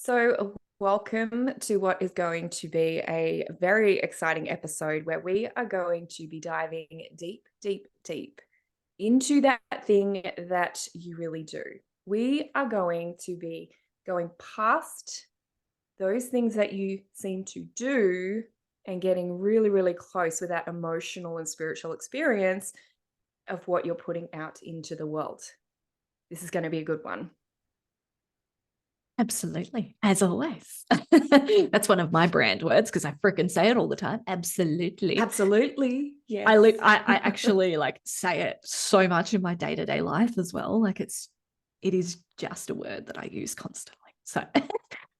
So, welcome to what is going to be a very exciting episode where we are going to be diving deep, deep, deep into that thing that you really do. We are going to be going past those things that you seem to do and getting really, really close with that emotional and spiritual experience of what you're putting out into the world. This is going to be a good one. Absolutely, as always. That's one of my brand words because I freaking say it all the time. Absolutely. Absolutely. Yes. I actually say it so much in my day-to-day life as well. Like it is just a word that I use constantly. So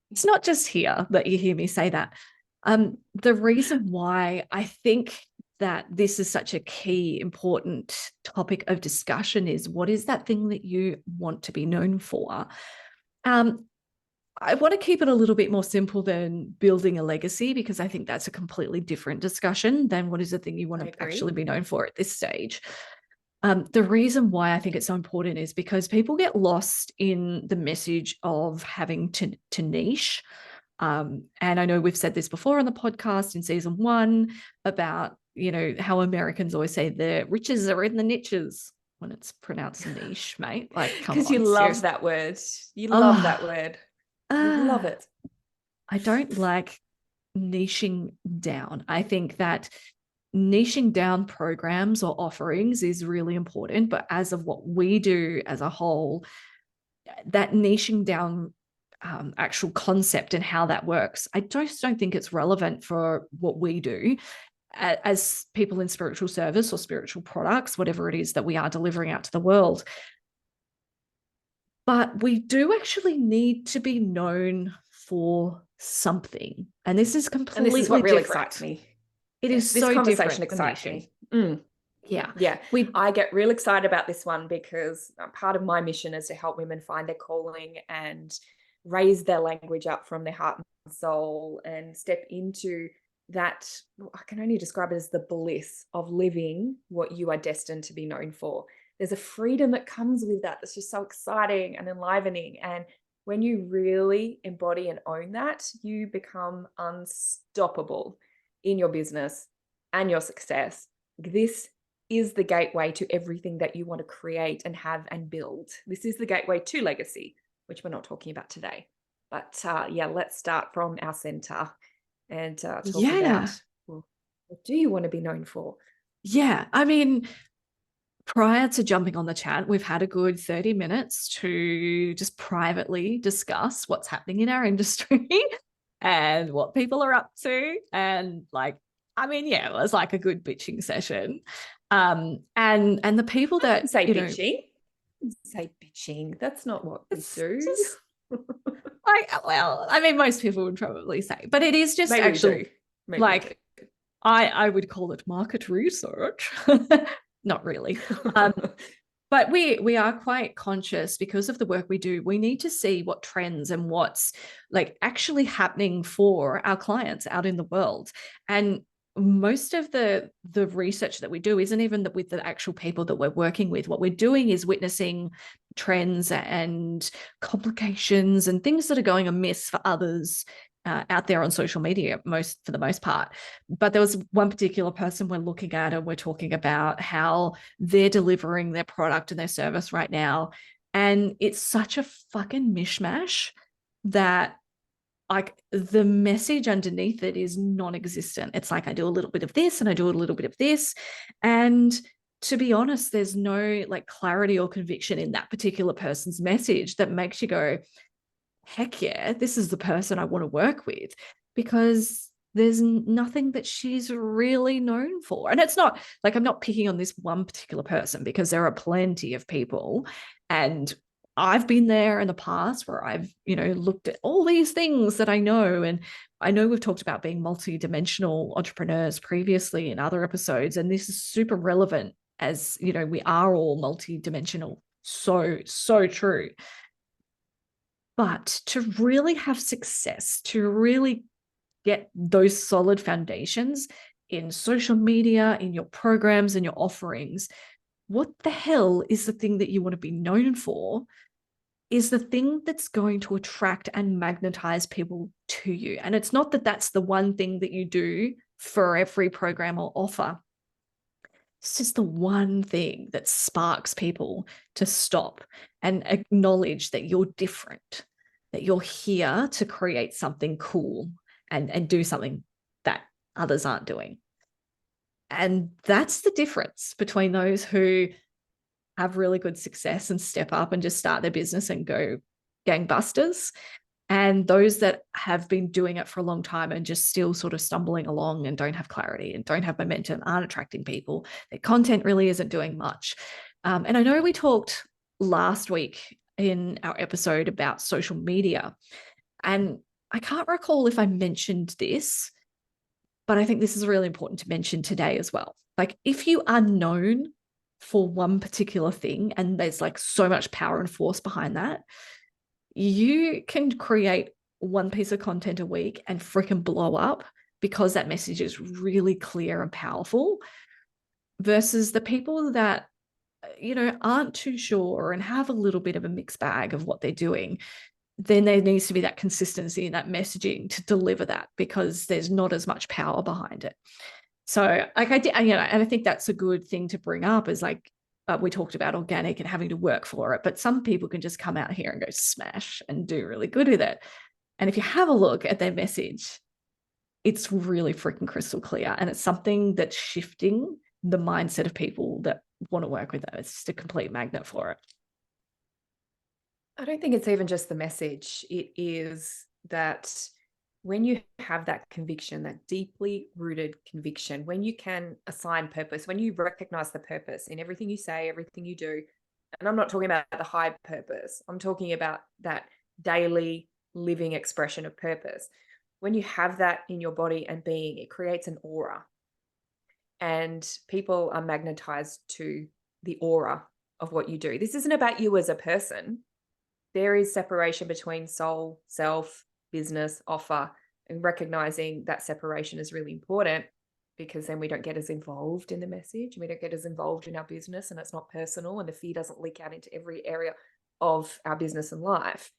it's not just here that you hear me say that. The reason why I think that this is such a key, important topic of discussion is what is that thing that you want to be known for? I want to keep it a little bit more simple than building a legacy, because I think that's a completely different discussion than what is the thing you want to actually be known for at this stage. The reason why I think it's so important is because people get lost in the message of having to niche. And I know we've said this before on the podcast in season 1 about, how Americans always say the riches are in the niches when it's pronounced niche, mate. Like, come on. Because you love that word. You love that word. You love it. I don't like niching down. I think that niching down programs or offerings is really important, but as of what we do as a whole, that niching down actual concept and how that works, I just don't think it's relevant for what we do as people in spiritual service or spiritual products, whatever it is that we are delivering out to the world. But we do actually need to be known for something. And this is completely different. And this is what really excites me. It is this so conversation different excites me. Yeah. I get real excited about this one because part of my mission is to help women find their calling and raise their language up from their heart and soul and step into that. I can only describe it as the bliss of living what you are destined to be known for. There's a freedom that comes with that that's just so exciting and enlivening. And when you really embody and own that, you become unstoppable in your business and your success. This is the gateway to everything that you want to create and have and build. This is the gateway to legacy, which we're not talking about today. But let's start from our center and talk about, well, what do you want to be known for? Yeah, I mean, prior to jumping on the chat, we've had a good 30 minutes to just privately discuss what's happening in our industry and what people are up to. And it was like a good bitching session. And the people that say bitching. Say bitching. That's not what we do. Most people would probably say, but it is just Maybe actually I would call it market research. Not really. But we are quite conscious because of the work we do. We need to see what trends and what's actually happening for our clients out in the world. And most of the research that we do isn't even with the actual people that we're working with. What we're doing is witnessing trends and complications and things that are going amiss for others out there on social media, for the most part. But there was one particular person we're looking at, and we're talking about how they're delivering their product and their service right now. And it's such a fucking mishmash that the message underneath it is non-existent. It's like, I do a little bit of this and I do a little bit of this. And to be honest, there's no clarity or conviction in that particular person's message that makes you go, heck yeah, this is the person I want to work with, because there's nothing that she's really known for. And it's not I'm not picking on this one particular person, because there are plenty of people, and I've been there in the past where I've, looked at all these things that I know. And I know we've talked about being multidimensional entrepreneurs previously in other episodes, and this is super relevant as, we are all multidimensional. So true. But to really have success, to really get those solid foundations in social media, in your programs and your offerings, what the hell is the thing that you want to be known for? is the thing that's going to attract and magnetize people to you. And it's not that that's the one thing that you do for every program or offer. It's just the one thing that sparks people to stop and acknowledge that you're different, that you're here to create something cool and do something that others aren't doing. And that's the difference between those who have really good success and step up and just start their business and go gangbusters, and those that have been doing it for a long time and just still sort of stumbling along and don't have clarity and don't have momentum, aren't attracting people. Their content really isn't doing much. And I know we talked last week in our episode about social media, and I can't recall if I mentioned this, but I think this is really important to mention today as well. Like, if you are known for one particular thing and there's like so much power and force behind that, you can create one piece of content a week and freaking blow up because that message is really clear and powerful, versus the people that, you know, aren't too sure and have a little bit of a mixed bag of what they're doing. Then there needs to be that consistency in that messaging to deliver that, because there's not as much power behind it. So like I did, you know, and I think that's a good thing to bring up, is like, we talked about organic and having to work for it, but some people can just come out here and go smash and do really good with it. And if you have a look at their message, it's really freaking crystal clear. And it's something that's shifting the mindset of people that want to work with them. It's just a complete magnet for it. I don't think it's even just the message. It is that when you have that conviction, that deeply rooted conviction, when you can assign purpose, when you recognize the purpose in everything you say, everything you do, and I'm not talking about the high purpose, I'm talking about that daily living expression of purpose. When you have that in your body and being, it creates an aura. And people are magnetized to the aura of what you do. This isn't about you as a person. There is separation between soul, self, business, offer, and recognizing that separation is really important, because then we don't get as involved in the message. We don't get as involved in our business, and it's not personal, and the fear doesn't leak out into every area of our business and life.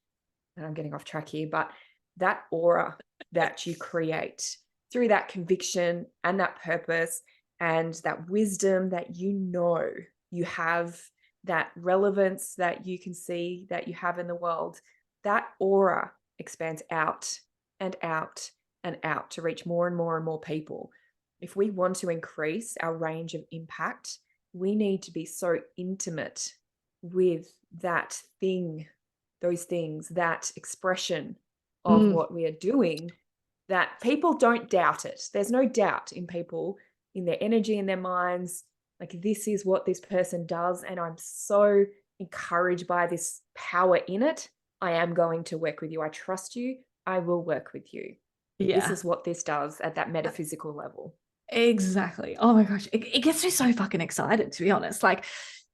And I'm getting off track here, but that aura that you create through that conviction and that purpose and that wisdom that you have, that relevance that you can see that you have in the world, that aura expands out and out and out to reach more and more and more people. If we want to increase our range of impact, we need to be so intimate with that thing, those things, that expression of what we are doing, that people don't doubt it. There's no doubt in people, in their energy, in their minds. Like, this is what this person does, and I'm so encouraged by this power in it. I am going to work with you. I trust you. I will work with you. Yeah. This is what this does at that metaphysical level. Exactly. Oh my gosh. It gets me so fucking excited, to be honest. Like,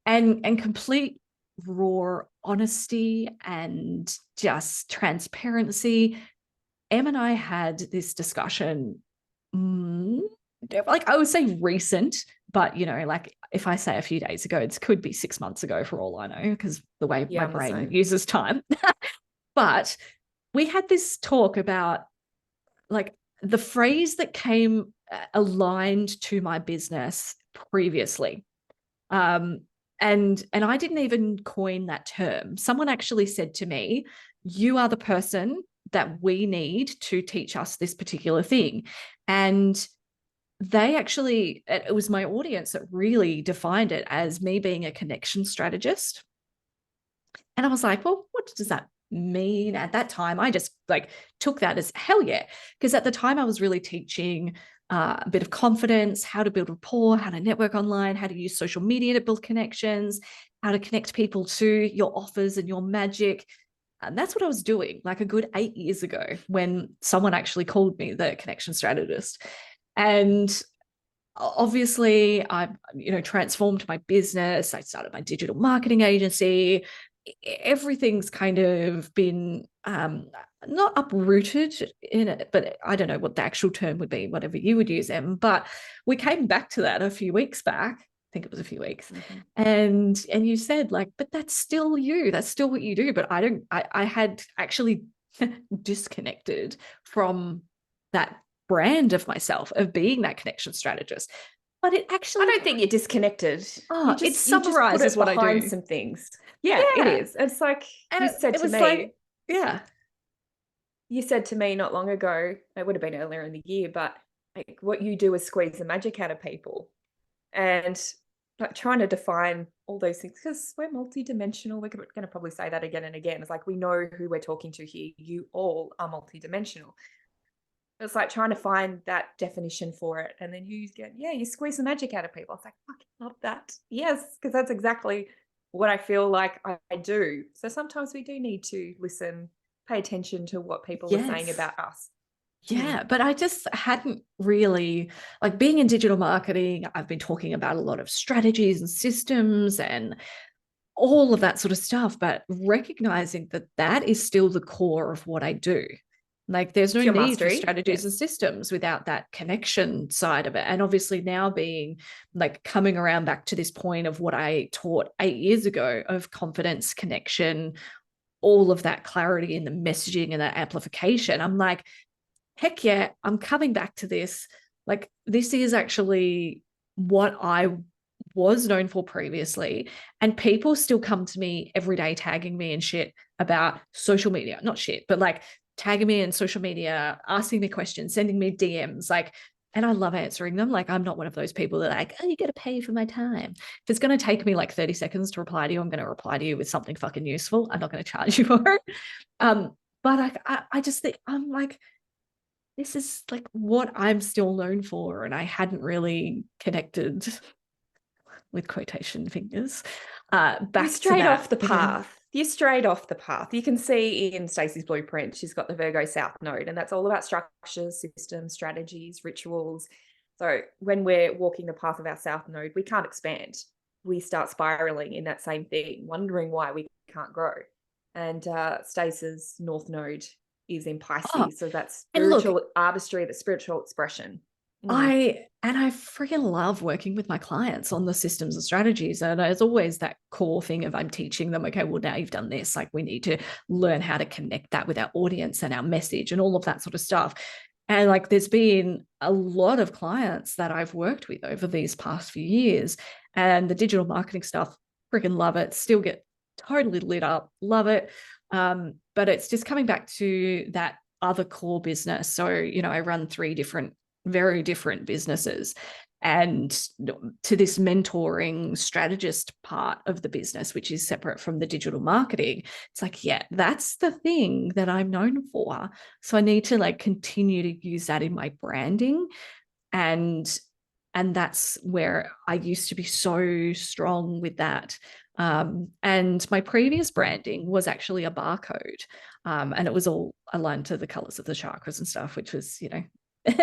and complete raw honesty and just transparency. Em and I had this discussion, like I would say recent, but you know, like if I say a few days ago, it could be 6 months ago for all I know, because the way my brain uses time. But we had this talk about like the phrase that came aligned to my business previously. And I didn't even coin that term. Someone actually said to me, you are the person that we need to teach us this particular thing. And they actually, it was my audience that really defined it as me being a connection strategist. And I was like, well, what does that mean? At that time, I just like took that as hell yeah. Because at the time I was really teaching a bit of confidence, how to build rapport, how to network online, how to use social media to build connections, how to connect people to your offers and your magic. And that's what I was doing like a good 8 years ago when someone actually called me the connection strategist. And obviously I, you know, transformed my business. I started my digital marketing agency. Everything's kind of been not uprooted in it, but I don't know what the actual term would be, whatever you would use, Em. But we came back to that a few weeks back, think it was a few weeks. Mm-hmm. And you said like, but that's still you. That's still what you do. But I had actually disconnected from that brand of myself of being that connection strategist. But it actually, I don't think you're disconnected. it You just put summarizes it what I behind do. some things. Yeah, it Yeah. is. It's like And you said it to was me, like, yeah. you said to me not long ago, it would have been earlier in the year, but like what you do is squeeze the magic out of people. And like trying to define all those things, because we're multidimensional. We're going to probably say that again and again. It's like we know who we're talking to here. You all are multidimensional. It's like trying to find that definition for it. And then you get, yeah, you squeeze the magic out of people. It's like, fucking love that. Yes, because that's exactly what I feel like I do. So sometimes we do need to listen, pay attention to what people are saying Yes. about us. Yeah, but I just hadn't really, like being in digital marketing, I've been talking about a lot of strategies and systems and all of that sort of stuff, but recognizing that that is still the core of what I do. Like there's no It's your need for mastery. strategies and Yes. systems without that connection side of it. And obviously now being like coming around back to this point of what I taught 8 years ago of confidence, connection, all of that clarity in the messaging and that amplification, I'm like, heck yeah, I'm coming back to this. Like, this is actually what I was known for previously. And people still come to me every day tagging me and shit about social media, not shit, but like tagging me in social media, asking me questions, sending me DMs. Like, and I love answering them. Like, I'm not one of those people that are like, oh, you got to pay for my time. If it's going to take me like 30 seconds to reply to you, I'm going to reply to you with something fucking useful. I'm not going to charge you for it. But I just think I'm like, this is like what I'm still known for. And I hadn't really connected with quotation fingers You're back to straight that. off the path. You're straight off the path. You can see in Stacey's blueprint, she's got the Virgo South Node, and that's all about structures, systems, strategies, rituals. So when we're walking the path of our South Node, we can't expand. We start spiraling in that same thing, wondering why we can't grow. And Stacey's North Node is in Oh, Pisces. So that's and look, spiritual artistry, the spiritual expression. I freaking love working with my clients on the systems and strategies. And there's always that core thing of I'm teaching them, okay, well, now you've done this, like we need to learn how to connect that with our audience and our message and all of that sort of stuff. And like there's been a lot of clients that I've worked with over these past few years, and the digital marketing stuff, freaking love it, still get totally lit up, love it. But it's just coming back to that other core business. So, I run 3 very different businesses, and to this mentoring strategist part of the business, which is separate from the digital marketing. It's like, yeah, that's the thing that I'm known for. So I need to like continue to use that in my branding. And that's where I used to be so strong with that. And my previous branding was actually a barcode. And it was all aligned to the colors of the chakras and stuff, which was,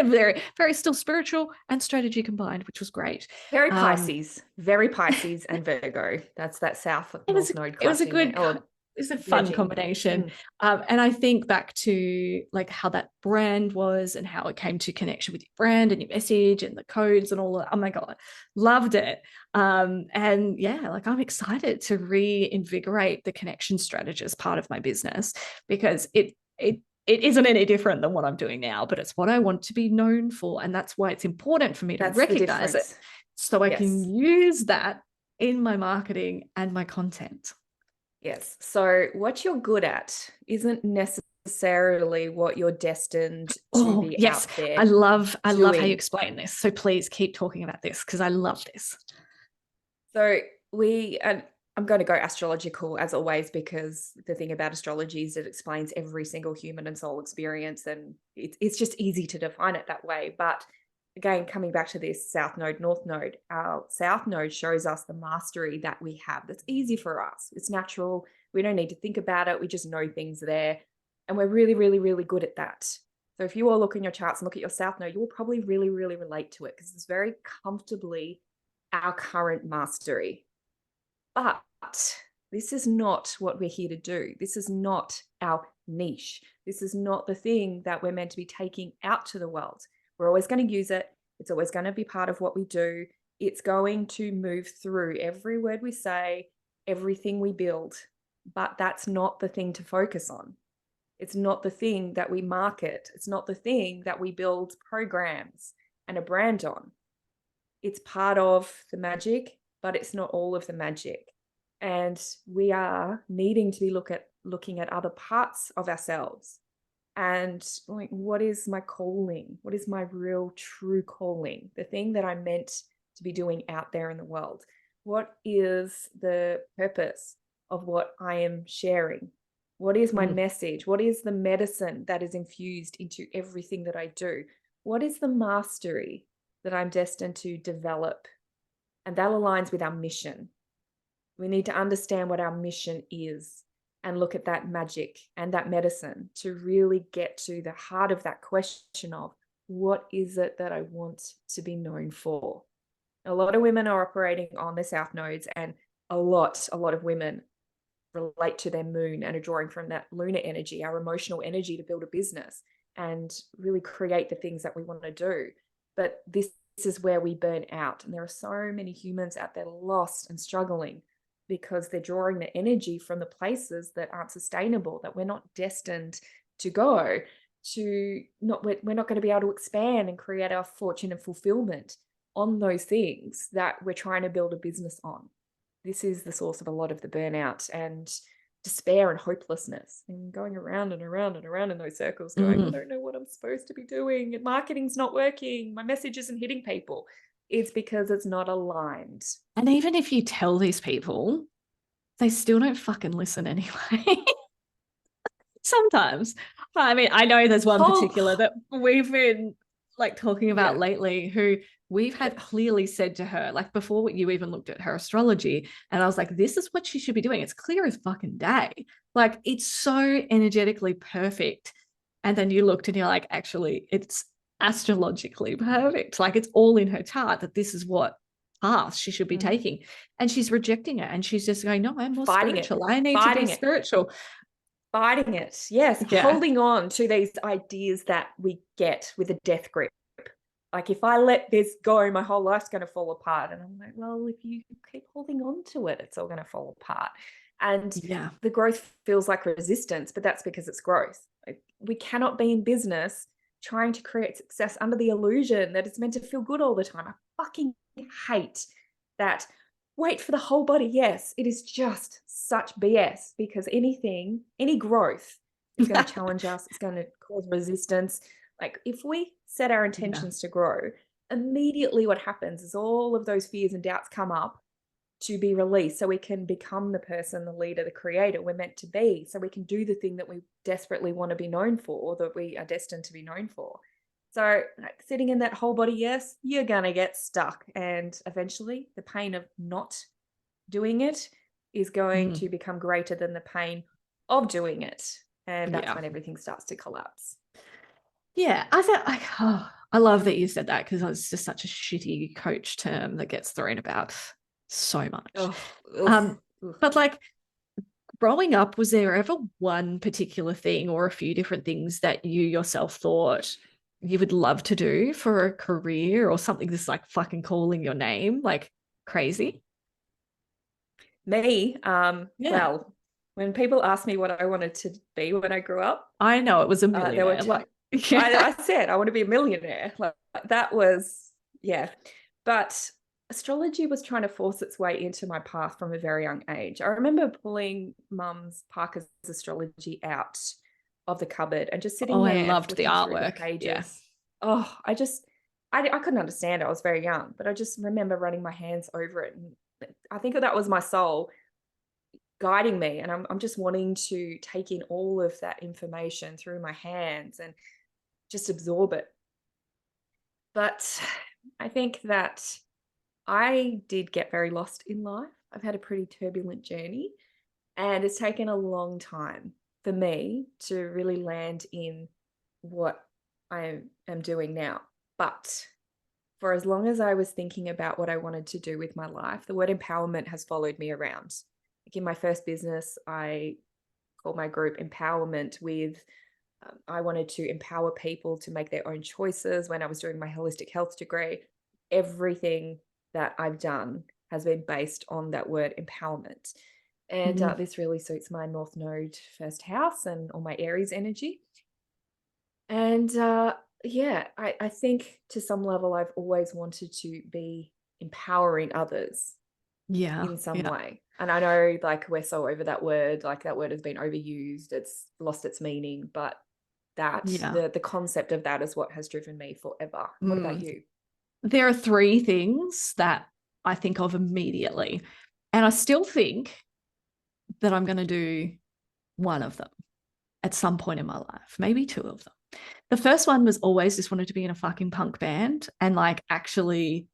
very, very still spiritual and strategy combined, which was great. Very Pisces and Virgo. That's that South North Node It was a clashing good, there. Or it's a fun merging. combination. And I think back to like how that brand was and how it came to connection with your brand and your message and the codes and all that. Oh my God, loved it. And yeah, like I'm excited to reinvigorate the connection strategist part of my business, because it isn't any different than what I'm doing now, but it's what I want to be known for. And that's why it's important for me to That's the recognize it difference. so I can Yes. use that in my marketing and my content. Yes. So what you're good at isn't necessarily what you're destined to Oh, be yes. out there I love how you doing. explain this. So please keep talking about this because I love this. So and I'm going to go astrological as always, because the thing about astrology is it explains every single human and soul experience, and it's just easy to define it that way. But again, coming back to this South Node, North Node, our South Node shows us the mastery that we have. That's easy for us. It's natural. We don't need to think about it. We just know things there. And we're really, really, really good at that. So if you all look in your charts and look at your South Node, you will probably really, really relate to it, because it's very comfortably our current mastery. But this is not what we're here to do. This is not our niche. This is not the thing that we're meant to be taking out to the world. We're always going to use it. It's always going to be part of what we do. It's going to move through every word we say, everything we build, but that's not the thing to focus on. It's not the thing that we market. It's not the thing that we build programs and a brand on. It's part of the magic, but it's not all of the magic. And we are needing to be looking at other parts of ourselves and like, what is my calling? What is my real true calling? The thing that I'm meant to be doing out there in the world. What is the purpose of what I am sharing? What is my message? What is the medicine that is infused into everything that I do? What is the mastery that I'm destined to develop? And that aligns with our mission. We need to understand what our mission is and look at that magic and that medicine to really get to the heart of that question of what is it that I want to be known for? A lot of women are operating on the South nodes, and a lot of women relate to their moon and are drawing from that lunar energy, our emotional energy, to build a business and really create the things that we want to do. But this is where we burn out. And there are so many humans out there lost and struggling because they're drawing the energy from the places that aren't sustainable, that we're not destined to go to. We're not going to be able to expand and create our fortune and fulfillment on those things that we're trying to build a business on. This is the source of a lot of the burnout and despair and hopelessness, and going around and around and around in those circles going, I don't know what I'm supposed to be doing. Marketing's not working. My message isn't hitting people. It's because it's not aligned. And even if you tell these people, they still don't fucking listen anyway. Sometimes. I mean, I know there's one particular that we've been like talking about lately who we've had clearly said to her, like before you even looked at her astrology, and I was like, this is what she should be doing. It's clear as fucking day. Like it's so energetically perfect. And then you looked and you're like, actually, it's astrologically perfect. Like it's all in her chart that this is what path she should be taking. And she's rejecting it. And she's just going, no, I'm more spiritual. I need to be spiritual. Fighting it. Yes. Holding on to these ideas that we get with a death grip. Like if I let this go, my whole life's going to fall apart. And I'm like, well, if you keep holding on to it, it's all going to fall apart. And the growth feels like resistance, but that's because it's growth. Like, we cannot be in business trying to create success under the illusion that it's meant to feel good all the time. I fucking hate that. Wait for the whole body. Yes, it is just such BS, because any growth is going to challenge us. It's going to cause resistance. Like if we set our intentions to grow, immediately what happens is all of those fears and doubts come up to be released, so we can become the person, the leader, the creator we're meant to be, so we can do the thing that we desperately want to be known for, or that we are destined to be known for. So like, sitting in that whole body, yes, you're going to get stuck. And eventually the pain of not doing it is going to become greater than the pain of doing it. And that's when everything starts to collapse. Yeah, I thought, I love that you said that, because it's just such a shitty coach term that gets thrown about so much. But like growing up, was there ever one particular thing or a few different things that you yourself thought you would love to do for a career, or something that's like fucking calling your name like crazy? Me, well, when people ask me what I wanted to be when I grew up, I know it was a millionaire. I said I want to be a millionaire. Like that was, but astrology was trying to force its way into my path from a very young age. I remember pulling Mum's Parker's astrology out of the cupboard and just sitting there. I loved the artwork. The pages. I couldn't understand it. I was very young, but I just remember running my hands over it. And I think that was my soul guiding me. And I'm just wanting to take in all of that information through my hands and just absorb it. But I think that I did get very lost in life. I've had a pretty turbulent journey, and it's taken a long time for me to really land in what I am doing now. But for as long as I was thinking about what I wanted to do with my life, the word empowerment has followed me around. Like in my first business, I called my group Empowerment with I wanted to empower people to make their own choices. When I was doing my holistic health degree, everything that I've done has been based on that word empowerment. And Mm. this really suits my North Node first house and all my Aries energy. And yeah, I think to some level, I've always wanted to be empowering others Yeah. in some Yeah. way. And I know like we're so over that word, like that word has been overused, it's lost its meaning, but that Yeah. the concept of that is what has driven me forever. What about Mm. you? There are three things that I think of immediately. And I still think that I'm going to do one of them at some point in my life, maybe two of them. The first one was always just wanted to be in a fucking punk band and like actually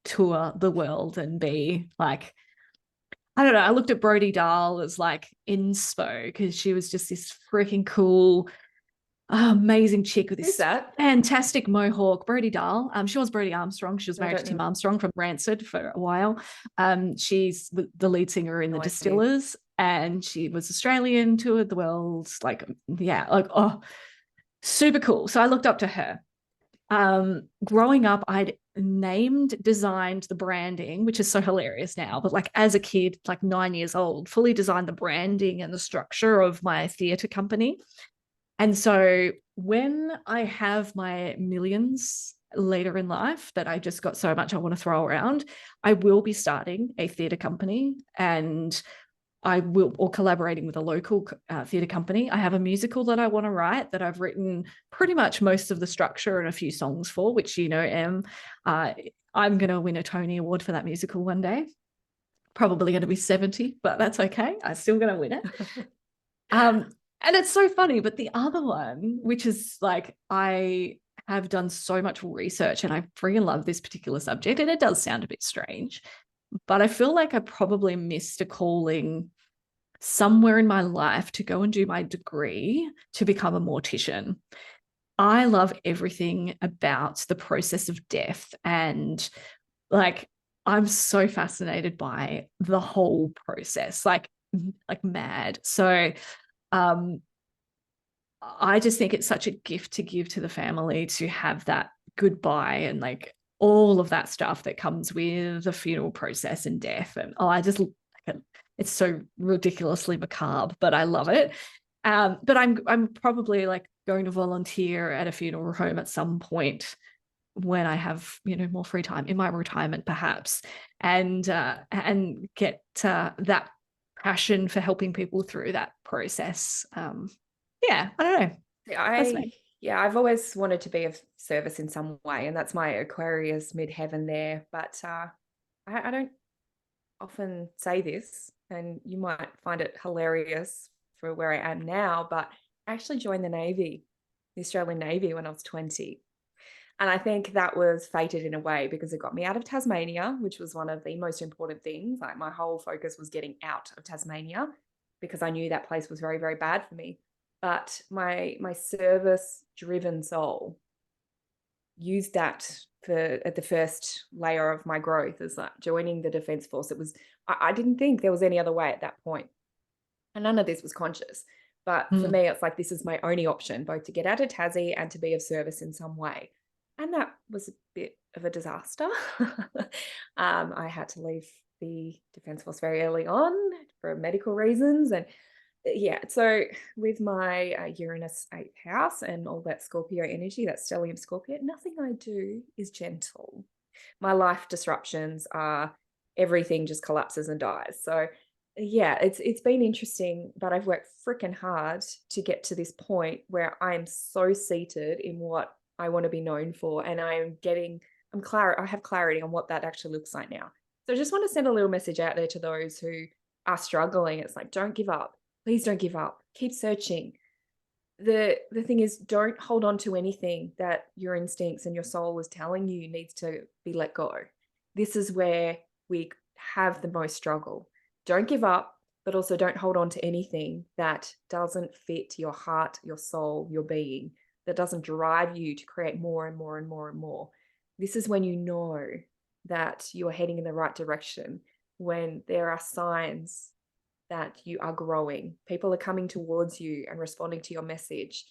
tour the world and be like, I don't know. I looked at Brody Dahl as like inspo because she was just this freaking cool, amazing chick with Who's this that? fantastic mohawk. Brody Dahl. She was Brody Armstrong. She was I married to don't Tim know. Armstrong from Rancid for a while. She's the lead singer in the No idea. Distillers, and she was Australian, toured the world. Like, yeah, like oh, super cool. So I looked up to her. Growing up, I'd designed the branding, which is so hilarious now, but like as a kid, like 9 years old, fully designed the branding and the structure of my theatre company. And so when I have my millions later in life that I just got so much I want to throw around, I will be starting a theatre company, and I will, or collaborating with a local theatre company. I have a musical that I want to write that I've written pretty much most of the structure and a few songs for, which Em. I'm going to win a Tony Award for that musical one day. Probably going to be 70, but that's okay. I'm still going to win it. And it's so funny. But the other one, which is like, I have done so much research and I freaking love this particular subject, and it does sound a bit strange, but I feel like I probably missed a calling somewhere in my life to go and do my degree to become a mortician. I love everything about the process of death, and like I'm so fascinated by the whole process, like mad. So um I just think it's such a gift to give to the family to have that goodbye and like all of that stuff that comes with the funeral process and death. And oh, I just it's so ridiculously macabre, but I love it. But I'm probably like going to volunteer at a funeral home at some point when I have more free time in my retirement, perhaps, and get that passion for helping people through that process. Yeah, I don't know. That's me. Yeah, I've always wanted to be of service in some way, and that's my Aquarius midheaven there. But I don't often say this, and you might find it hilarious for where I am now, but I actually joined the Navy, the Australian Navy, when I was 20. And I think that was fated in a way because it got me out of Tasmania, which was one of the most important things. Like my whole focus was getting out of Tasmania because I knew that place was very, very bad for me. But my service driven soul used that for at the first layer of my growth as like joining the Defence Force. It was I didn't think there was any other way at that point. And none of this was conscious. But for Mm. me, it's like this is my only option, both to get out of Tassie and to be of service in some way. And that was a bit of a disaster. I had to leave the Defence Force very early on for medical reasons. And yeah, so with my Uranus 8th house and all that Scorpio energy, that stellium Scorpio, nothing I do is gentle. My life disruptions are everything just collapses and dies. So yeah, it's been interesting, but I've worked freaking hard to get to this point where I'm so seated in what I want to be known for, and I have clarity on what that actually looks like now. So I just want to send a little message out there to those who are struggling. It's like, don't give up. Please don't give up. Keep searching. The thing is, don't hold on to anything that your instincts and your soul is telling you needs to be let go. This is where we have the most struggle. Don't give up, but also don't hold on to anything that doesn't fit your heart, your soul, your being, that doesn't drive you to create more and more and more and more. This is when you know that you're heading in the right direction, when there are signs that you are growing. People are coming towards you and responding to your message.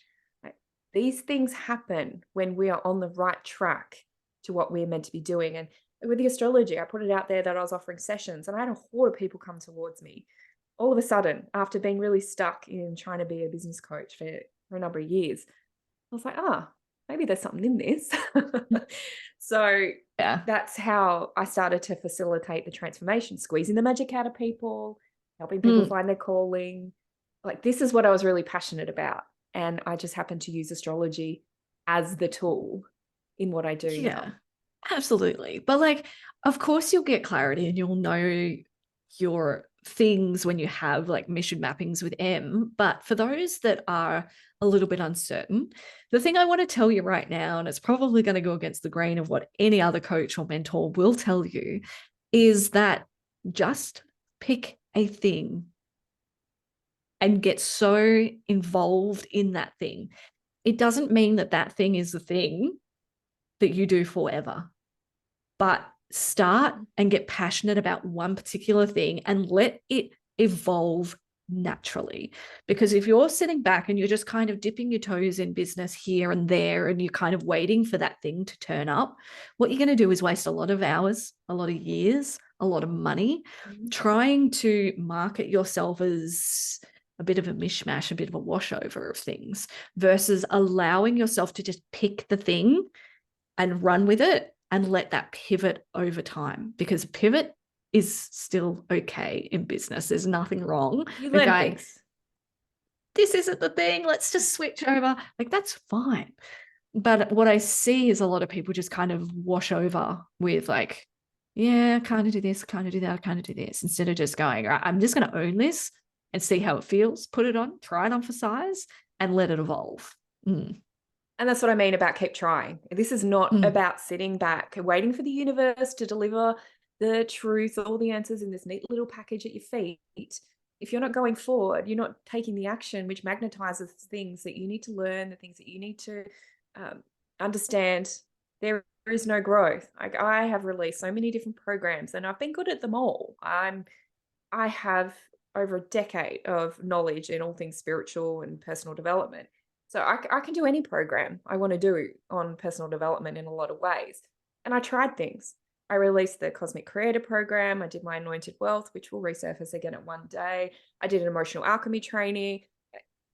Like, these things happen when we are on the right track to what we're meant to be doing. And with the astrology, I put it out there that I was offering sessions, and I had a horde of people come towards me. All of a sudden, after being really stuck in trying to be a business coach for a number of years, I was like, maybe there's something in this. So Yeah. that's how I started to facilitate the transformation, squeezing the magic out of people, helping people find their calling. Like, this is what I was really passionate about. And I just happened to use astrology as the tool in what I do Yeah, now. absolutely. But like, of course you'll get clarity and you'll know your things when you have like mission mappings with M. But for those that are a little bit uncertain, the thing I want to tell you right now, and it's probably going to go against the grain of what any other coach or mentor will tell you, is that just pick a thing and get so involved in that thing. It doesn't mean that that thing is the thing that you do forever, but start and get passionate about one particular thing and let it evolve naturally. Because if you're sitting back and you're just kind of dipping your toes in business here and there, and you're kind of waiting for that thing to turn up, what you're going to do is waste a lot of hours, a lot of years, a lot of money trying to market yourself as a bit of a mishmash, a bit of a washover of things, versus allowing yourself to just pick the thing and run with it and let that pivot over time, because pivot is still okay in business. There's nothing wrong You with learn going, things. this isn't the thing, let's just switch over. Like, that's fine. But what I see is a lot of people just kind of wash over with like, yeah, kind of do this, kind of do that, kind of do this, instead of just going, right, I'm just going to own this and see how it feels, put it on, try it on for size, and let it evolve. And that's what I mean about keep trying. This is not about sitting back and waiting for the universe to deliver the truth, all the answers in this neat little package at your feet. If you're not going forward, you're not taking the action, which magnetizes things that you need to learn, the things that you need to understand. There is no growth. Like, I have released so many different programs, and I've been good at them all. I have over a decade of knowledge in all things spiritual and personal development. So I can do any program I want to do on personal development in a lot of ways. And I tried things. I released the Cosmic Creator program. I did my Anointed Wealth, which will resurface again at one day. I did an emotional alchemy training.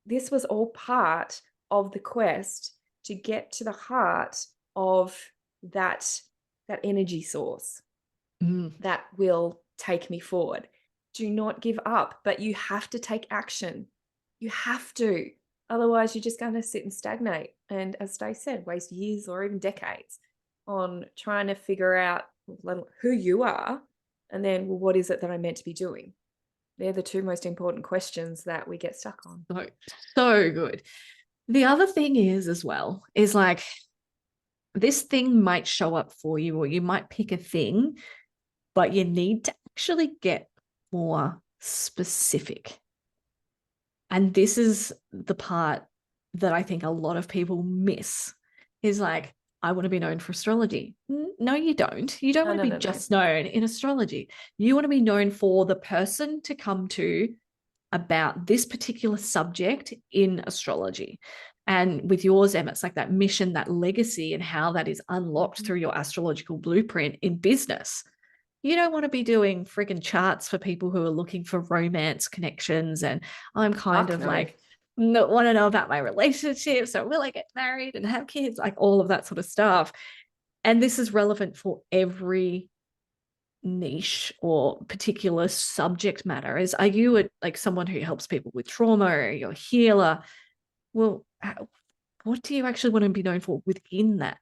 This was all part of the quest to get to the heart of that energy source that will take me forward. Do not give up, but you have to take action. You have to. Otherwise, you're just going to sit and stagnate. And as Stacey said, waste years or even decades on trying to figure out who you are, and then, well, what is it that I'm meant to be doing? They're the two most important questions that we get stuck on. So good. The other thing is as well, is like, this thing might show up for you, or you might pick a thing, but you need to actually get more specific. And this is the part that I think a lot of people miss, is like, I want to be known for astrology. No, you don't. You don't want to be just known in astrology. You want to be known for the person to come to about this particular subject in astrology. And with yours, Emma, it's like that mission, that legacy, and how that is unlocked through your astrological blueprint in business. You don't want to be doing friggin' charts for people who are looking for romance connections. And I'm kind of like, not want to know about my relationship. So will I get married and have kids? Like, all of that sort of stuff. And this is relevant for every niche or particular subject matter. Are you like someone who helps people with trauma, or you're a healer? Well, what do you actually want to be known for within that?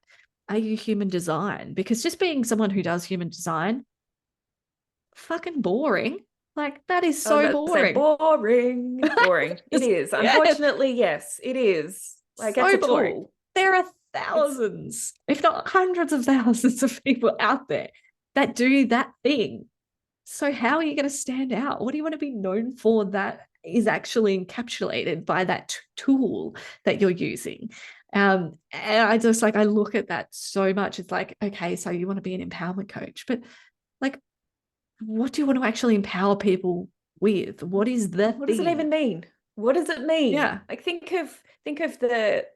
Are you human design? Because just being someone who does human design, fucking boring. Like, that is so boring. Boring. It is. Unfortunately, yes, it is. Like, so it's a boring. tool. There are thousands, if not hundreds of thousands of people out there that do that thing. So how are you going to stand out? What do you want to be known for that is actually encapsulated by that tool that you're using? And I just like, I look at that so much. It's like, okay, so you want to be an empowerment coach, but like, what do you want to actually empower people with? What is the What does it even mean? What does it mean? Yeah. Like, think of the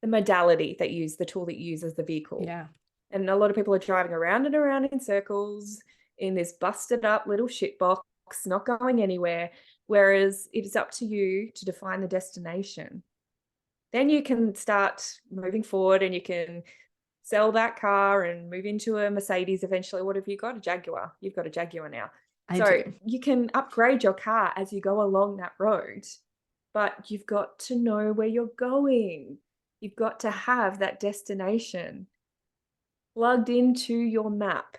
modality that you use, the tool that you use as the vehicle. Yeah. And a lot of people are driving around and around in circles in this busted up little shit box, not going anywhere. Whereas it is up to you to define the destination. Then you can start moving forward and you can sell that car and move into a Mercedes eventually. What have you got? A Jaguar. You've got a Jaguar now. I So do. you can upgrade your car as you go along that road, but you've got to know where you're going. You've got to have that destination plugged into your map.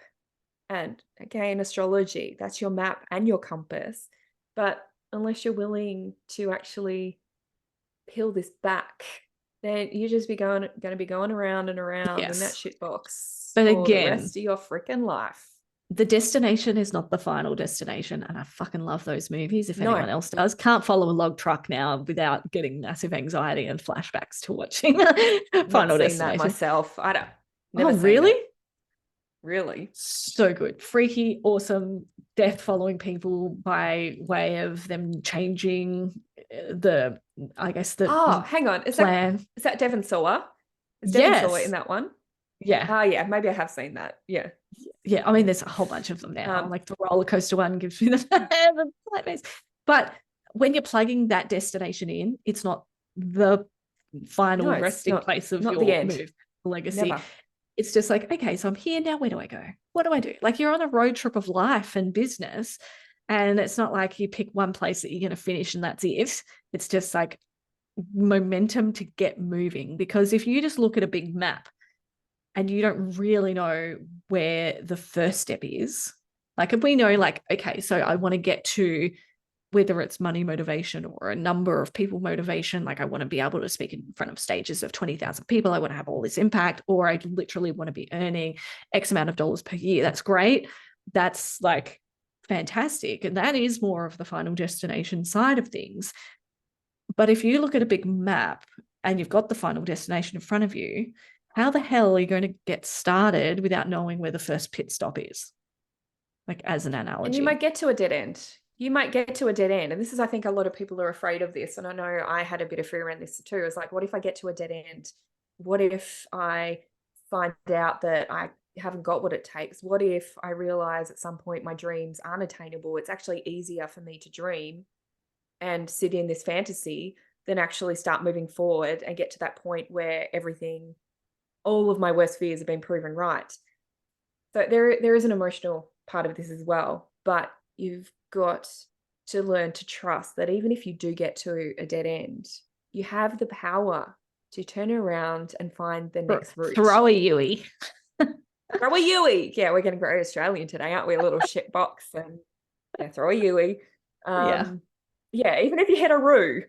And again, astrology, that's your map and your compass. But unless you're willing to actually peel this back, then you just going to be going around and around in that shit box But for the again, rest of your freaking life. the destination is not the final destination. And I fucking love those movies. If No. anyone else does, can't follow a log truck now without getting massive anxiety and flashbacks to watching Final Not seen that Destination. myself. I don't. Oh, really? Really? So good. Freaky, awesome, death following people by way of them changing the, I guess, the hang on. Is plan. that Devon Sawa? Is Yes. Devon Sawa in that one? Yeah. Yeah, maybe I have seen that. Yeah. Yeah, I mean, there's a whole bunch of them now. Like the roller coaster one gives me the nightmares. But when you're plugging that destination in, it's not the final resting place of your move, legacy. Never. It's just like, okay, so I'm here now. Where do I go? What do I do? Like you're on a road trip of life and business. And it's not like you pick one place that you're going to finish and that's it. It's just like momentum to get moving. Because if you just look at a big map, and you don't really know where the first step is. Like if we know like, okay, so I want to get to whether it's money motivation or a number of people motivation, like I want to be able to speak in front of stages of 20,000 people. I want to have all this impact, or I literally want to be earning X amount of dollars per year. That's great. That's like fantastic. And that is more of the final destination side of things. But if you look at a big map and you've got the final destination in front of you, how the hell are you going to get started without knowing where the first pit stop is? Like as an analogy. And you might get to a dead end. And this is, I think a lot of people are afraid of this. And I know I had a bit of fear around this too. It's like, what if I get to a dead end? What if I find out that I haven't got what it takes? What if I realize at some point my dreams aren't attainable? It's actually easier for me to dream and sit in this fantasy than actually start moving forward and get to that point where all of my worst fears have been proven right. So there is an emotional part of this as well, but you've got to learn to trust that even if you do get to a dead end, you have the power to turn around and find the next route. Throw a Yui. Throw a Yui. Yeah, we're getting very Australian today, aren't we? A little shit box and throw a Yui. Yeah, even if you hit a roo,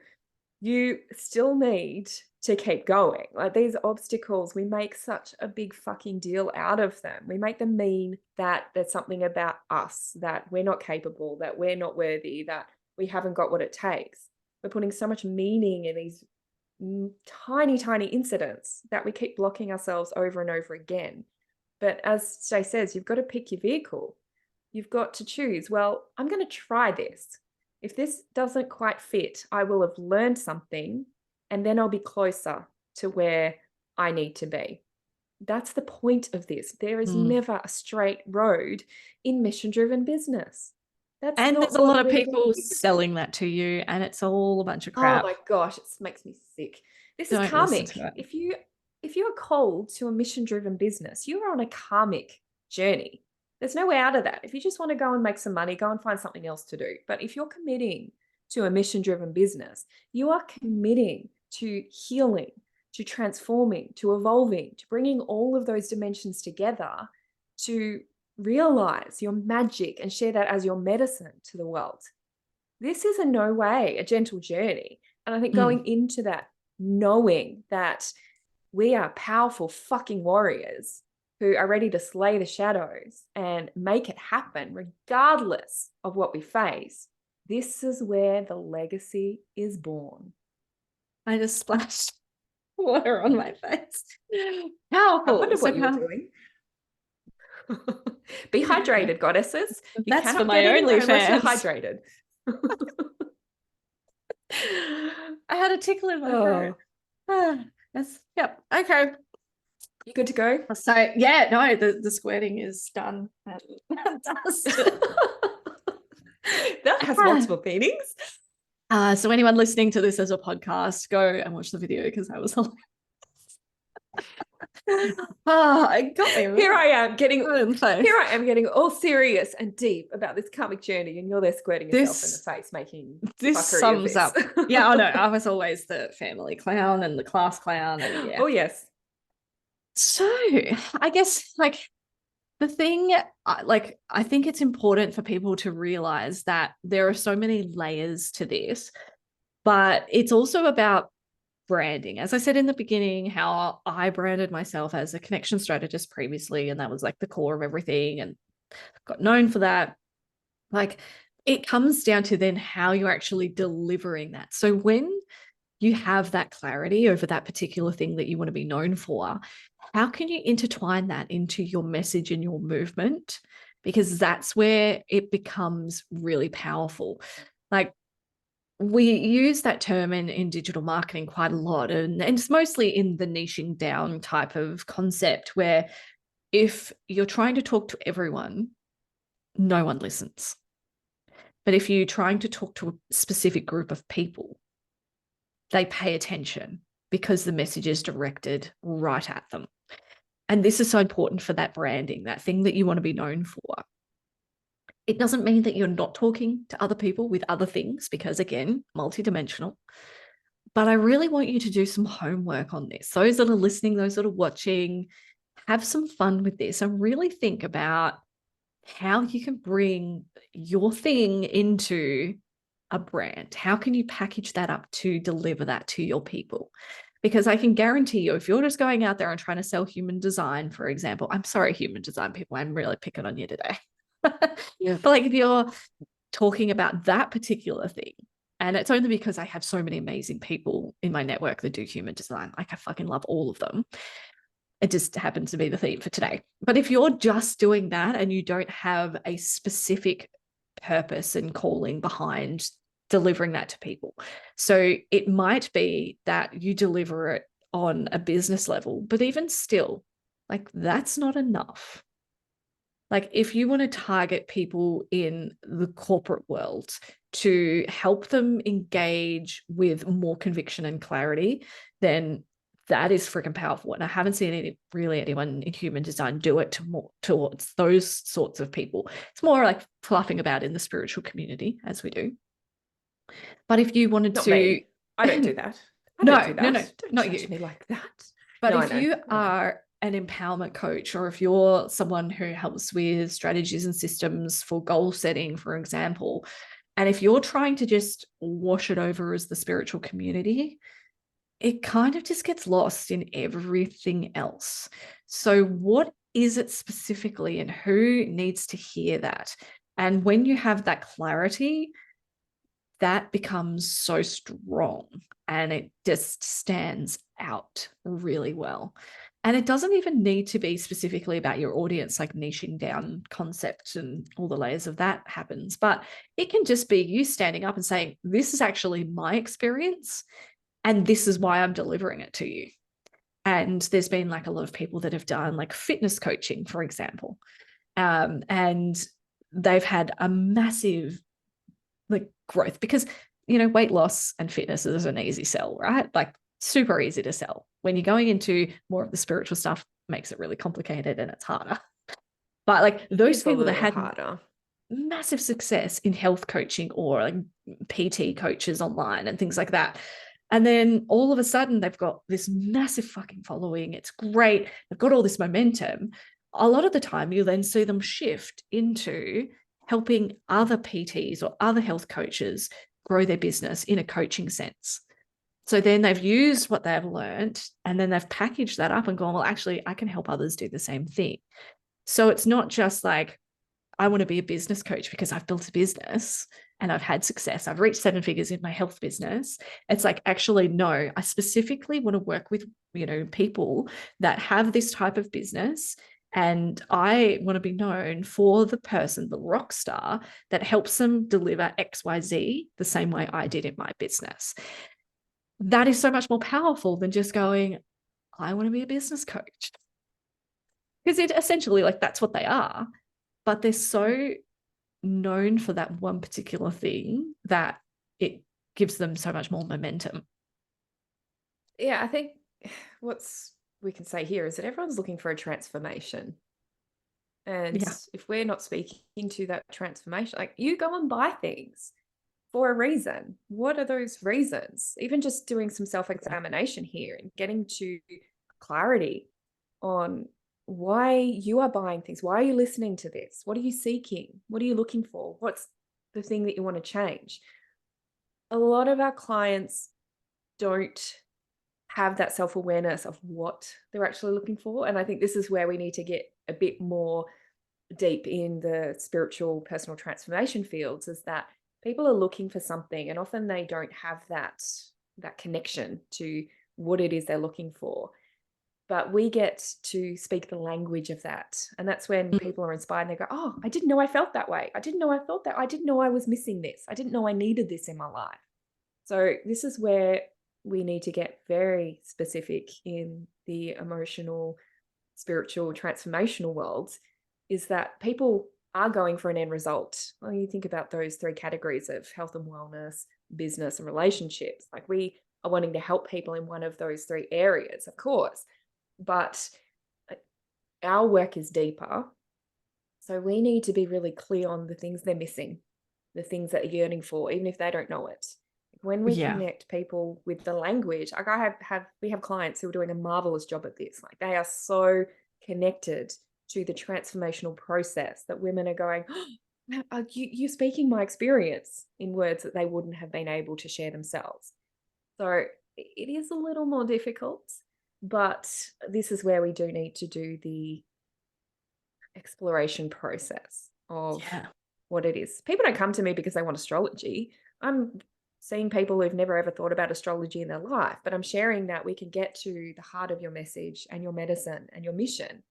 you still need to keep going. Like these obstacles, we make such a big fucking deal out of them. We make them mean that there's something about us, that we're not capable, that we're not worthy, that we haven't got what it takes. We're putting so much meaning in these tiny, tiny incidents that we keep blocking ourselves over and over again. But as Stay says, you've got to pick your vehicle. You've got to choose, well, I'm going to try this. If this doesn't quite fit, I will have learned something and then I'll be closer to where I need to be. That's the point of this. There is never a straight road in mission-driven business. And there's a lot of people selling that to you and it's all a bunch of crap. Oh my gosh, it makes me sick. This is karmic. If you are called to a mission-driven business, you are on a karmic journey. There's no way out of that. If you just want to go and make some money, go and find something else to do. But if you're committing to a mission-driven business, you are committing to healing, to transforming, to evolving, to bringing all of those dimensions together to realize your magic and share that as your medicine to the world. This is in no way a gentle journey. And I think going into that, knowing that we are powerful fucking warriors who are ready to slay the shadows and make it happen regardless of what we face, this is where the legacy is born. I just splashed water on my face. Powerful. I wonder what you were doing. Be hydrated, goddesses. That's for my OnlyFans. You're hydrated. I had a tickle in my throat. Yes. Yep. Okay. You good to go? So yeah, no, the squirting is done. Dusted. That has multiple meanings. So anyone listening to this as a podcast, go and watch the video because that was hilarious. It got me. Here I am getting all serious and deep about this karmic journey, and you're there squirting yourself in the face, making this fuckery sums of this. up. Yeah, I know. I was always the family clown and the class clown, and yeah. Oh yes. So I guess like the thing, I think it's important for people to realize that there are so many layers to this, but it's also about branding. As I said in the beginning, how I branded myself as a connection strategist previously, and that was like the core of everything, and got known for that. Like, it comes down to then how you're actually delivering that. So when you have that clarity over that particular thing that you want to be known for, how can you intertwine that into your message and your movement? Because that's where it becomes really powerful. Like, we use that term in digital marketing quite a lot, and it's mostly in the niching down type of concept where if you're trying to talk to everyone, no one listens. But if you're trying to talk to a specific group of people, they pay attention because the message is directed right at them. And this is so important for that branding, that thing that you want to be known for. It doesn't mean that you're not talking to other people with other things, because again, multidimensional. But I really want you to do some homework on this. Those that are listening, those that are watching, have some fun with this and really think about how you can bring your thing into a brand. How can you package that up to deliver that to your people? Because I can guarantee you, if you're just going out there and trying to sell human design, for example, I'm sorry, human design people, I'm really picking on you today. Yeah. But like, if you're talking about that particular thing, and it's only because I have so many amazing people in my network that do human design, like I fucking love all of them. It just happens to be the theme for today. But if you're just doing that and you don't have a specific purpose and calling behind delivering that to people, so it might be that you deliver it on a business level, but even still, like, that's not enough. Like, if you want to target people in the corporate world to help them engage with more conviction and clarity, then that is freaking powerful. And I haven't seen anyone in human design do it towards those sorts of people. It's more like fluffing about in the spiritual community, as we do. But if you wanted to, me. I don't do that. No, don't not judge you. me like that. But if you are an empowerment coach, or if you're someone who helps with strategies and systems for goal setting, for example, and if you're trying to just wash it over as the spiritual community, it kind of just gets lost in everything else. So what is it specifically, and who needs to hear that? And when you have that clarity, that becomes so strong and it just stands out really well. And it doesn't even need to be specifically about your audience, like niching down concept and all the layers of that happens. But it can just be you standing up and saying, this is actually my experience, and this is why I'm delivering it to you. And there's been like a lot of people that have done like fitness coaching, for example, and they've had a massive like growth, because, you know, weight loss and fitness is an easy sell, right? Like, super easy to sell. When you're going into more of the spiritual stuff, makes it really complicated and it's harder. But like, those people that had massive success in health coaching or like PT coaches online and things like that, and then all of a sudden they've got this massive fucking following, it's great, they've got all this momentum. A lot of the time you then see them shift into helping other PTs or other health coaches grow their business in a coaching sense. So then they've used what they've learned and then they've packaged that up and gone, well, actually, I can help others do the same thing. So it's not just like, I want to be a business coach because I've built a business and I've had success. I've reached 7 figures in my health business. It's like, actually, no, I specifically want to work with, you know, people that have this type of business. And I want to be known for the person, the rock star that helps them deliver XYZ the same way I did in my business. That is so much more powerful than just going, I want to be a business coach. because it essentially, like, that's what they are, but they're so known for that one particular thing that it gives them so much more momentum. Yeah, I think we can say here is that everyone's looking for a transformation. And Yeah. if we're not speaking to that transformation, like, you go and buy things for a reason. What are those reasons? Even just doing some self-examination here and getting to clarity on why you are buying things. Why are you listening to this? What are you seeking? What are you looking for? What's the thing that you want to change? A lot of our clients don't have that self-awareness of what they're actually looking for. And I think this is where we need to get a bit more deep in the spiritual personal transformation fields, is that people are looking for something, and often they don't have that connection to what it is they're looking for. But we get to speak the language of that. And that's when people are inspired and they go, oh, I didn't know I felt that way. I didn't know I felt that. I didn't know I was missing this. I didn't know I needed this in my life. So this is where we need to get very specific in the emotional, spiritual, transformational worlds, is that people are going for an end result. Well, you think about those three categories of health and wellness, business, and relationships. Like, we are wanting to help people in one of those three areas, of course, but our work is deeper. So we need to be really clear on the things they're missing, the things that they're yearning for, even if they don't know it. When we connect people with the language, like, we have clients who are doing a marvelous job at this. Like, they are so connected to the transformational process that women are going, oh, you're speaking my experience in words that they wouldn't have been able to share themselves. So it is a little more difficult, but this is where we do need to do the exploration process of what it is. People don't come to me because they want astrology. I'm seeing people who've never ever thought about astrology in their life, but I'm sharing that we can get to the heart of your message and your medicine and your mission.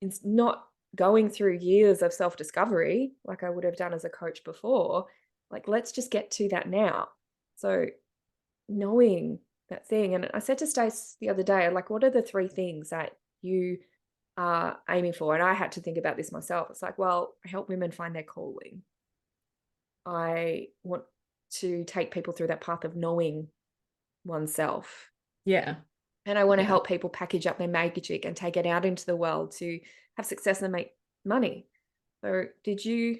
It's not going through years of self-discovery like I would have done as a coach before. Like, let's just get to that now. So knowing that thing. And I said to Stace the other day, like, what are the three things that you are aiming for? And I had to think about this myself. It's like, well, I help women find their calling. I want to take people through that path of knowing oneself. Yeah. And I want to help people package up their magic and take it out into the world to have success and make money. So did you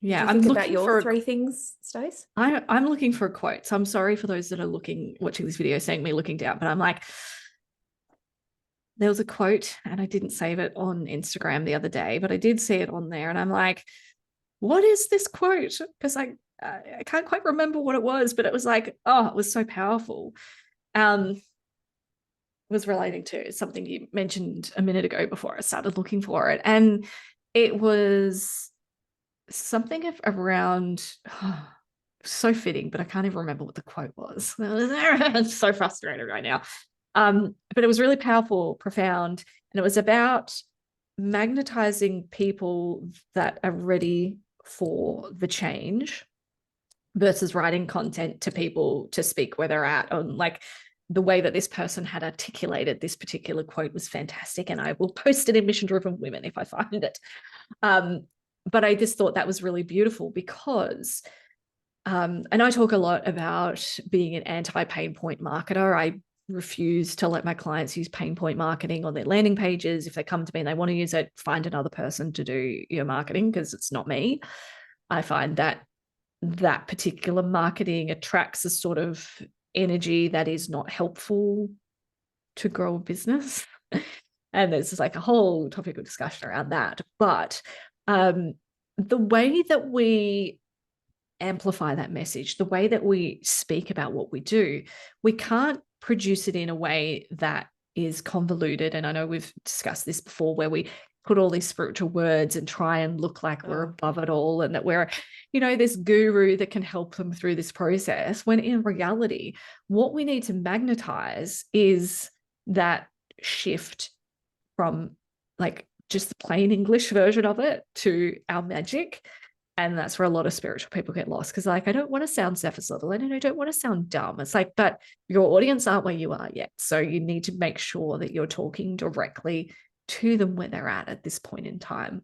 I'm think looking about your for three things, Stace? I'm looking for a quote. So I'm sorry for those that are watching this video, seeing me looking down, but I'm like, there was a quote and I didn't save it on Instagram the other day, but I did see it on there and I'm like, what is this quote? Because I can't quite remember what it was, but it was like, oh, it was so powerful. Was relating to something you mentioned a minute ago before I started looking for it. And it was something around, so fitting, but I can't even remember what the quote was. I'm so frustrated right now. But it was really powerful, profound, and it was about magnetizing people that are ready for the change versus writing content to people to speak where they're at. On, like, the way that this person had articulated this particular quote was fantastic, and I will post it in Mission Driven Women if I find it. But I just thought that was really beautiful because, and I talk a lot about being an anti-pain point marketer. I refuse to let my clients use pain point marketing on their landing pages. If they come to me and they want to use it, find another person to do your marketing, because it's not me. I find that particular marketing attracts a sort of energy that is not helpful to grow a business. And there's like a whole topic of discussion around that. But the way that we amplify that message, the way that we speak about what we do, we can't produce it in a way that is convoluted. And I know we've discussed this before, where we put all these spiritual words and try and look like we're above it all and that we're, this guru that can help them through this process, when in reality, what we need to magnetize is that shift from, like, just the plain English version of it to our magic. And that's where a lot of spiritual people get lost, because, like, I don't want to sound surface level and I don't want to sound dumb. It's like, but your audience aren't where you are yet. So you need to make sure that you're talking directly to them where they're at this point in time.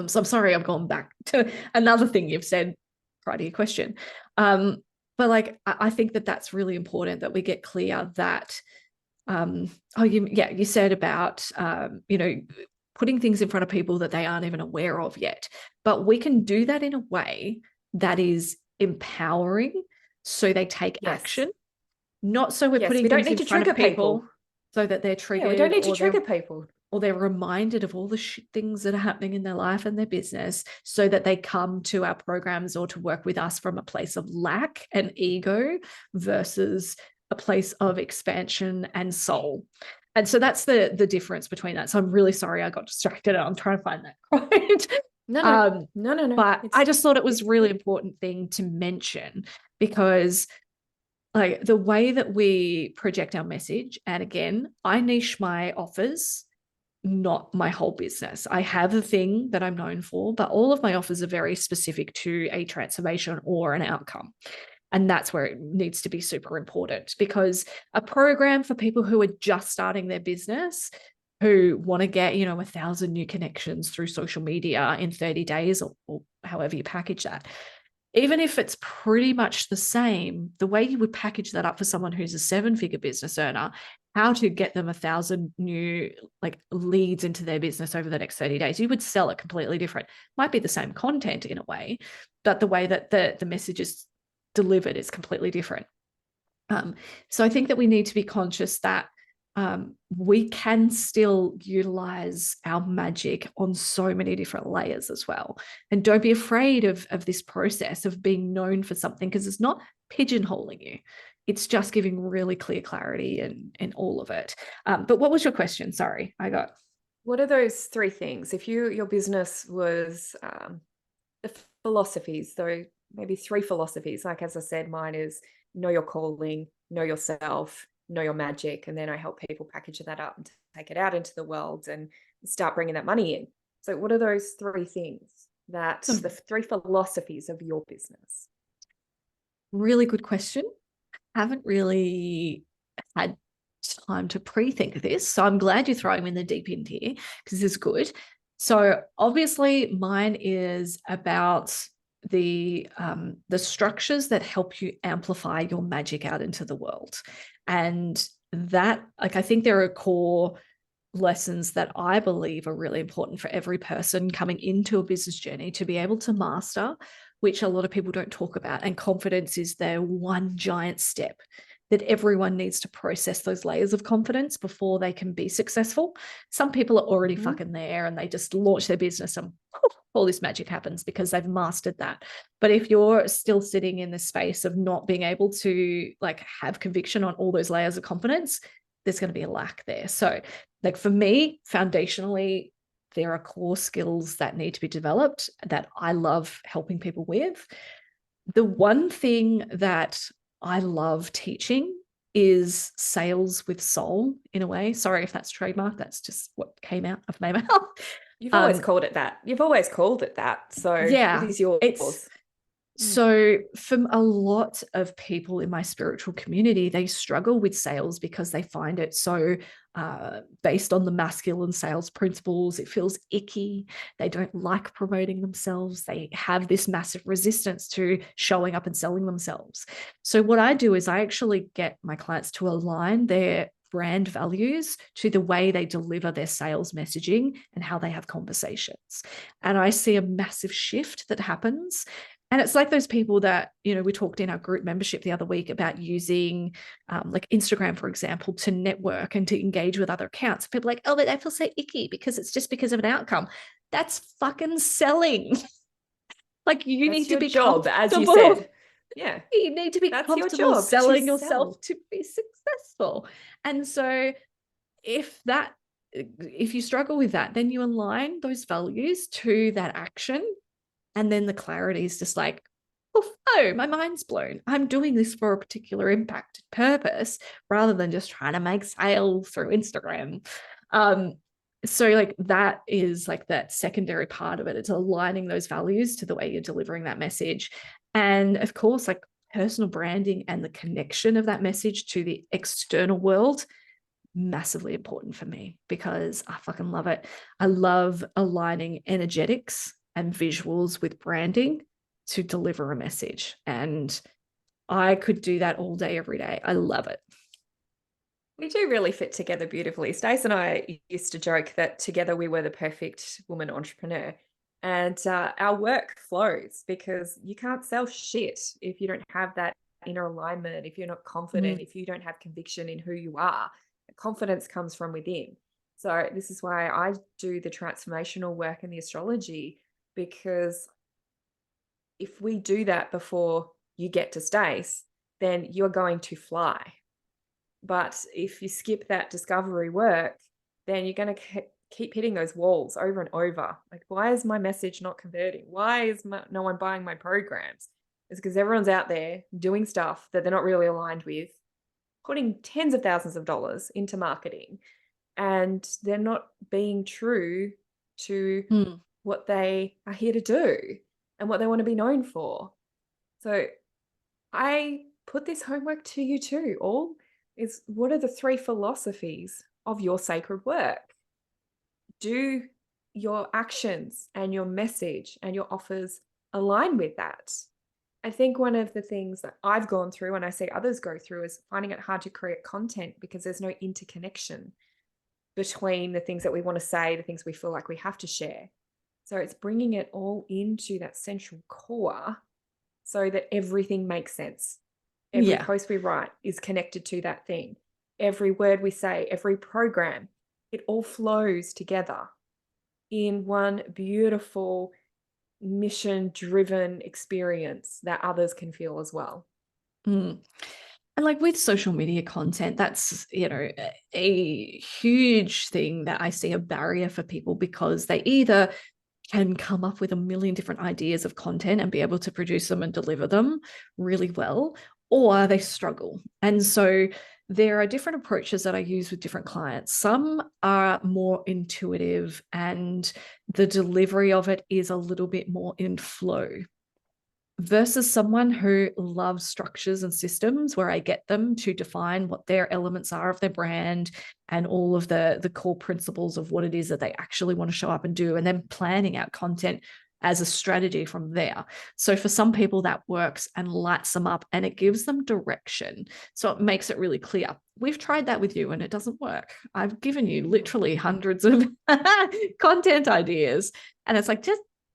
So I'm sorry, I've gone back to another thing you've said prior to your question. But like, I think that that's really important, that we get clear that, you said about, putting things in front of people that they aren't even aware of yet. But we can do that in a way that is empowering, so they take action, not so we're putting we don't things need in to front trigger of people people so that they're triggered. We don't need to trigger people. Or they're reminded of all the shit things that are happening in their life and their business, so that they come to our programs or to work with us from a place of lack and ego versus a place of expansion and soul. And so that's the difference between that. So I'm really sorry I got distracted. I'm trying to find that quote. No. But I just thought it was a really important thing to mention, because like the way that we project our message, and again, I niche my offers, not my whole business. I have a thing that I'm known for, but all of my offers are very specific to a transformation or an outcome. And that's where it needs to be super important, because a program for people who are just starting their business, who want to get, 1,000 new connections through social media in 30 days or however you package that, even if it's pretty much the same, the way you would package that up for someone who's a 7-figure business earner, how to get them 1,000 new leads into their business over the next 30 days, you would sell it completely different. Might be the same content in a way, but the way that the message is delivered is completely different. So I think that we need to be conscious that we can still utilize our magic on so many different layers as well. And don't be afraid of this process of being known for something, because it's not pigeonholing you. It's just giving really clear clarity in all of it. But what was your question? Sorry, What are those 3 things? If your business was the philosophies, so maybe 3 philosophies, like as I said, mine is know your calling, know yourself, know your magic, and then I help people package that up and take it out into the world and start bringing that money in. So what are those 3 things, that the 3 philosophies of your business? Really good question. Haven't really had time to pre-think this, so I'm glad you're throwing me in the deep end here, because this is good. So obviously mine is about the structures that help you amplify your magic out into the world. And that, I think there are core lessons that I believe are really important for every person coming into a business journey to be able to master, which a lot of people don't talk about. And confidence is their one giant step, that everyone needs to process those layers of confidence before they can be successful. Some people are already fucking there and they just launch their business and all this magic happens because they've mastered that. But if you're still sitting in the space of not being able to have conviction on all those layers of confidence, there's going to be a lack there. So for me, foundationally, there are core skills that need to be developed that I love helping people with. The one thing that I love teaching is sales with soul, in a way. Sorry if that's trademark. That's just what came out of my mouth. You've always called it that. You've always called it that. So yeah, it is yours. So for a lot of people in my spiritual community, they struggle with sales because they find it so based on the masculine sales principles. It feels icky. They don't like promoting themselves. They have this massive resistance to showing up and selling themselves. So what I do is I actually get my clients to align their brand values to the way they deliver their sales messaging and how they have conversations. And I see a massive shift that happens. And it's like those people that, we talked in our group membership the other week about using Instagram, for example, to network and to engage with other accounts. People are like, oh, but I feel so icky because it's just because of an outcome. That's fucking selling. That's need to be job, as you said. Yeah. You need to be comfortable selling yourself to be successful. And so if you struggle with that, then you align those values to that action. And then the clarity is just oh, my mind's blown. I'm doing this for a particular impact purpose rather than just trying to make sales through Instagram. So that is that secondary part of it. It's aligning those values to the way you're delivering that message. And of course, personal branding and the connection of that message to the external world massively important for me because I fucking love it. I love aligning energetics and visuals with branding to deliver a message. And I could do that all day, every day. I love it. We do really fit together beautifully. Stace and I used to joke that together we were the perfect woman entrepreneur. And our work flows because you can't sell shit if you don't have that inner alignment, if you're not confident, if you don't have conviction in who you are. Confidence comes from within. So this is why I do the transformational work and the astrology, because if we do that before you get to Stace, then you're going to fly. But if you skip that discovery work, then you're going to keep hitting those walls over and over. Like, why is my message not converting? Why is no one buying my programs? It's because everyone's out there doing stuff that they're not really aligned with, putting tens of thousands of dollars into marketing, and they're not being true to what they are here to do and what they want to be known for. So I put this homework to you too, all is, what are the 3 philosophies of your sacred work? Do your actions and your message and your offers align with that? I think one of the things that I've gone through and I see others go through is finding it hard to create content because there's no interconnection between the things that we want to say, the things we feel like we have to share. So it's bringing it all into that central core so that everything makes sense. Every post we write is connected to that thing. Every word we say, every program, it all flows together in one beautiful mission-driven experience that others can feel as well. And like with social media content, that's, you know, a huge thing that I see a barrier for people because they either can come up with a million different ideas of content and be able to produce them and deliver them really well, or they struggle. And so there are different approaches that I use with different clients. Some are more intuitive and the delivery of it is a little bit more in flow, versus someone who loves structures and systems where I get them to define what their elements are of their brand and all of the core principles of what it is that they actually want to show up and do, and then planning out content as a strategy from there. So for some people that works and lights them up and it gives them direction. So it makes it really clear. We've tried that with you and it doesn't work. I've given you literally hundreds of content ideas and it's like,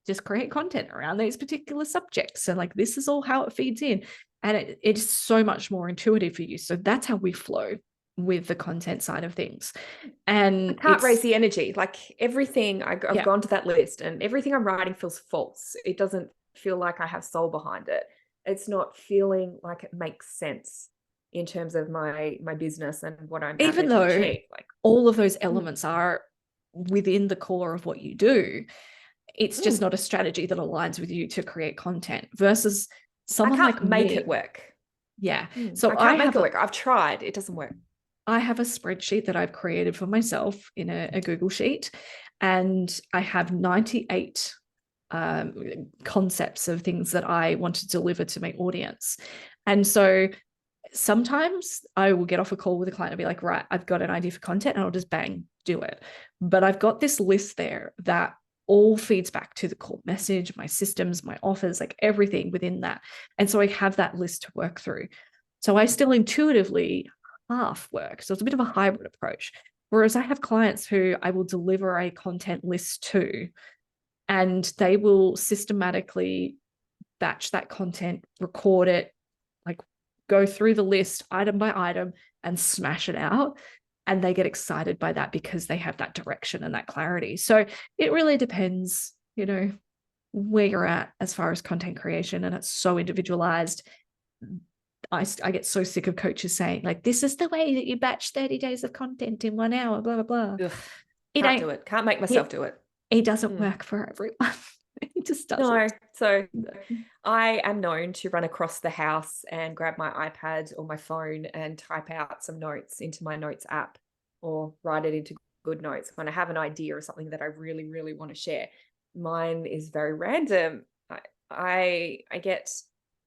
just create content around these particular subjects. And like, this is all how it feeds in. And it's so much more intuitive for you. So that's how we flow with the content side of things. And I can't raise the energy. Like everything, I've gone to that list and everything I'm writing feels false. It doesn't feel like I have soul behind it. It's not feeling like it makes sense in terms of my business and what I'm even though achieve. Like all of those elements are within the core of what you do, it's just not a strategy that aligns with you to create content versus someone like me. I can't make it work. Yeah. So I can't make it work. I've tried. It doesn't work. I have a spreadsheet that I've created for myself in a Google Sheet, and I have 98 concepts of things that I want to deliver to my audience. And so sometimes I will get off a call with a client and be like, right, I've got an idea for content and I'll just bang, do it. But I've got this list there that all feeds back to the core message, my systems, my offers, like everything within that. And so I have that list to work through. So I still intuitively half work. So it's a bit of a hybrid approach. Whereas I have clients who I will deliver a content list to, and they will systematically batch that content, record it, like go through the list item by item and smash it out. And they get excited by that because they have that direction and that clarity. So it really depends, you know, where you're at as far as content creation, and it's so individualized. I get so sick of coaches saying like, this is the way that you batch 30 days of content in 1 hour, blah, blah, blah. Ugh, can't do it. Can't make myself do it. It doesn't work for everyone. It just doesn't. No. So I am known to run across the house and grab my iPad or my phone and type out some notes into my notes app or write it into Good Notes when I have an idea or something that I really, really want to share. Mine is very random. I get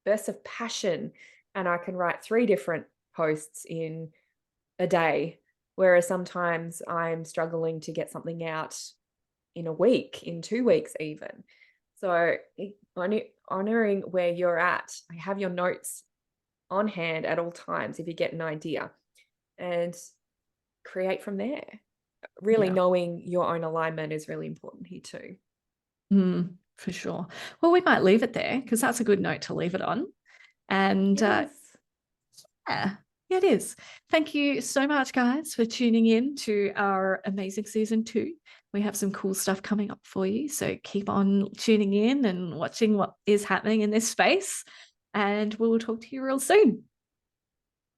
bursts of passion and I can write 3 different posts in a day Whereas sometimes I'm struggling to get something out in a week, in 2 weeks even. So honoring where you're at, have your notes on hand at all times if you get an idea, and create from there. Really Yeah. knowing your own alignment is really important here too. For sure. Well, we might leave it there because that's a good note to leave it on. And It is. yeah, it is. Thank you so much, guys, for tuning in to our amazing season 2. We have some cool stuff coming up for you. So keep on tuning in and watching what is happening in this space. And we'll talk to you real soon.